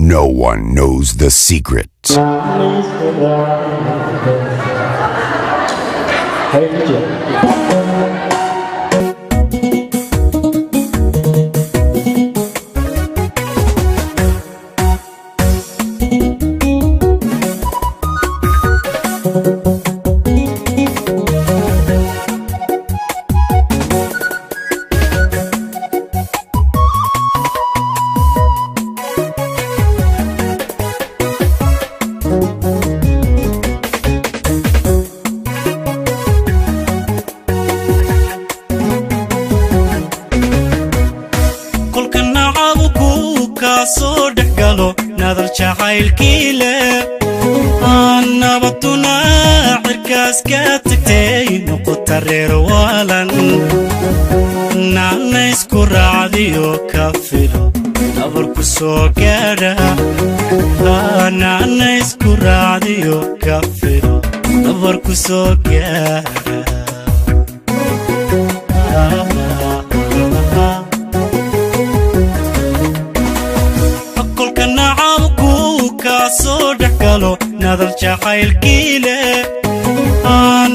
No one knows the secret. soo dhaxgalo nadar jacaylkiile nabatuna cirkaas ka tagtay noqota reer waalan naana isku raacdiyo ka filo nabarku soo gaadha naana isku raacdiyo ka filo nabarku soo gaadha soo dhaxgalo nadar jacaylkiile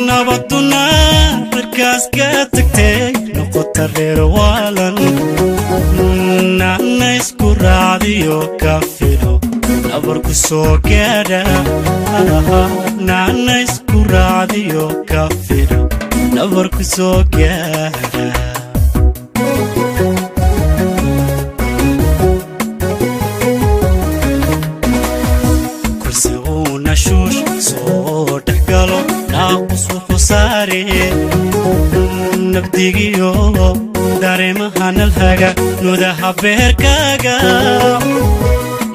nabatuna cirkaas ka tagtay noqota reer waalan naana isku raacdiyo ka filo nabarku soo gaadha naana isku raacdiyo ka filo nabarku soo gaadha soo dhaxgalo naaqus wuxuu saare nabdigiyo dareemaha nalhaga nudaha beerkaaga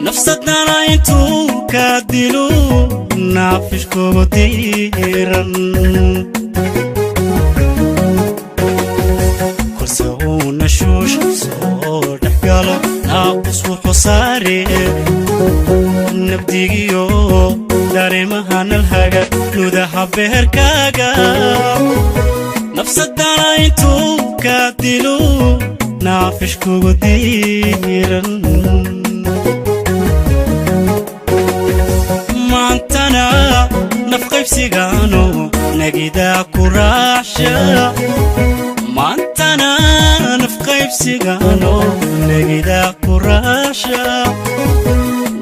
nafsadana intuu ka dilo naafishkoogu diiran korse uu nashuush soo dhaxgalo naaqus wuxuu saare nabdigiyo dareemaha nalhaga nudaha beerkaaga nafsadana intuu ka dilo naafishkugu diiran maantana nafqaybsigaano nagidaa ku raacsha maantana nafqaybsigaano nagidaa ku raacsha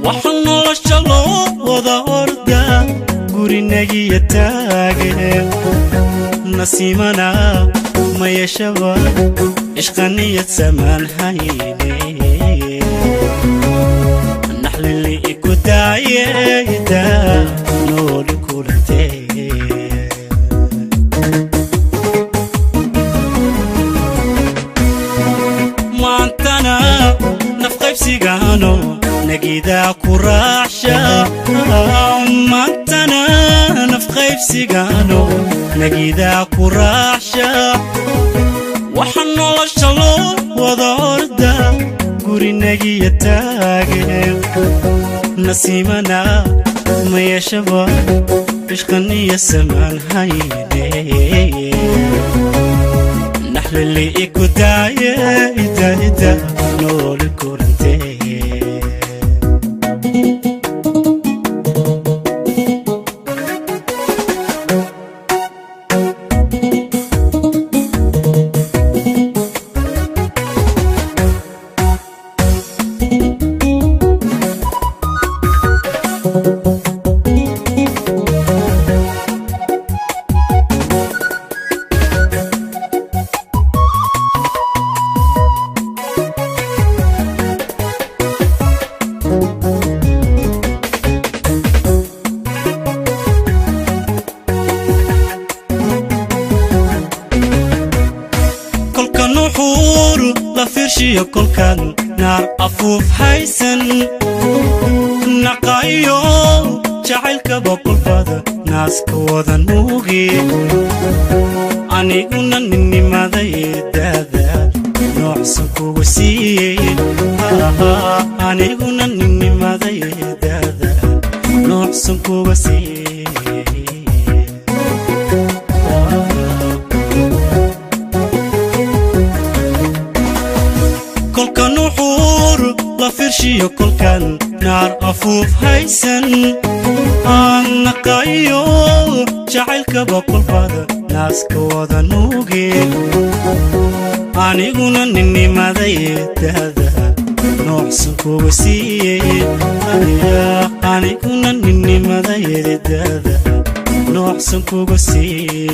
waxaan nolosha loo wada orda gurinagiya taage nasiimana ma yeeshaba ishqaniyad samaan hayne naxlili iku daayeda nooli kulantee maantana nafqaybsigaano nagidaa ku raacsha maantana nafqaybsigaano nagidaa ku raacsha waxaan nolosha loo wada orda gurinagiya taage nasiimana ma yeeshaba ishqaniya samaan hayne naxlili iku daayeda nooli kulantee firshiyo kolkan naar afuuf haysan naqayo jacaylka boqolbada naaska wada nuugi aniguna ninnimaday daadaad noocsan kugu siiyey aniguna ninnimaday daadaad noocsan kuga siiyey firshiyo kolkan نار أفوف هيسن أنا قايو جعلك بقول فاضي ناس كوضا نوغي أني قونا نني ماذا يتهذا نوحسن كوغسي أني قونا نني ماذا يتهذا نوحسن كوغسي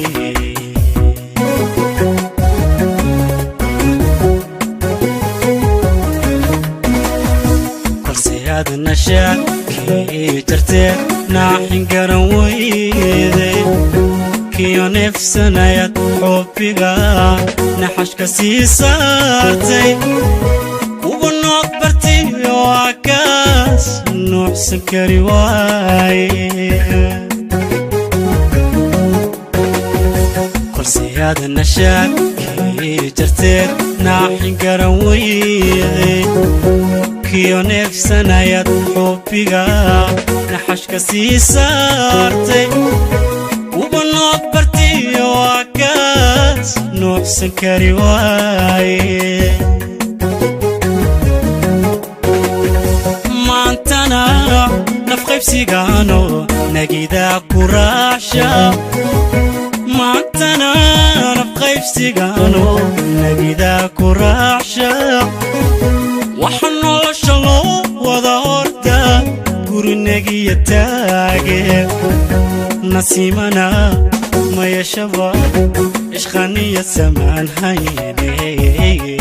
هذا النشاء كي ترتاح ناحن قرن ويدي كيو نفسنا يا حبيقا نحش كسي صارتي وبنوك برتي وعكاس نحسن كريواي كل هذا النشاء كي ترتاح ناحن قرن ويدي كيو نفسنا يا حبيقا نحش كسي صارتي وبنوك برتي وعكاس نحسن كريواي ما انتنا نفقي بسيقانو نجيدا كراشا ما انتنا نفقي بسيقانو نجيدا كراشا وحنو لشلو وذا وردا قرنقي يتاقي نسيمنا ما يشبه إشخاني السمان هيني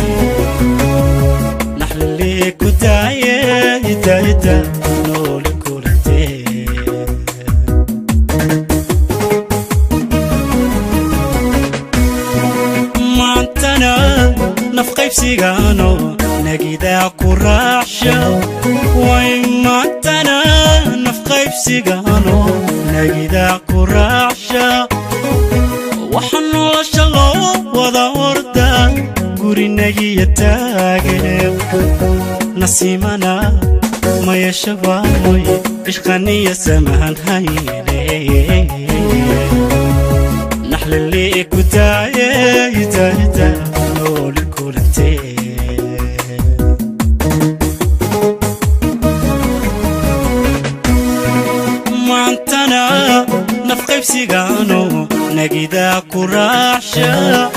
نحل اللي كتاية يتا نولي كولتي ما انتنا نفقي بسيقانو نجيدا كراشا وإما انتنا نفقي بسيقانو نجيدا كراشا وحنو لشلو وذا وردا قوري نجي يتاقب نسيمنا ما يشبانوي إشخاني يسمان هيني نحل اللي كتاية يتا نولي كولتي نفقي بسيقانو نجيدا كراشا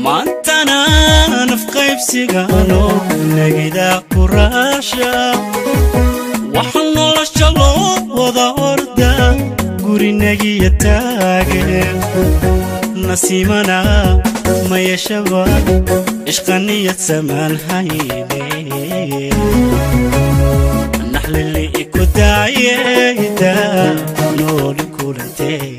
ما انتنا نفقي بسيقانو نجيدا كراشا وحنو لشلو وذا وردا قوري نجي يتاقب نسيمنا ما يشبه إشقاني يتسمال هيني نحل اللي كداية يدا نولي كولتي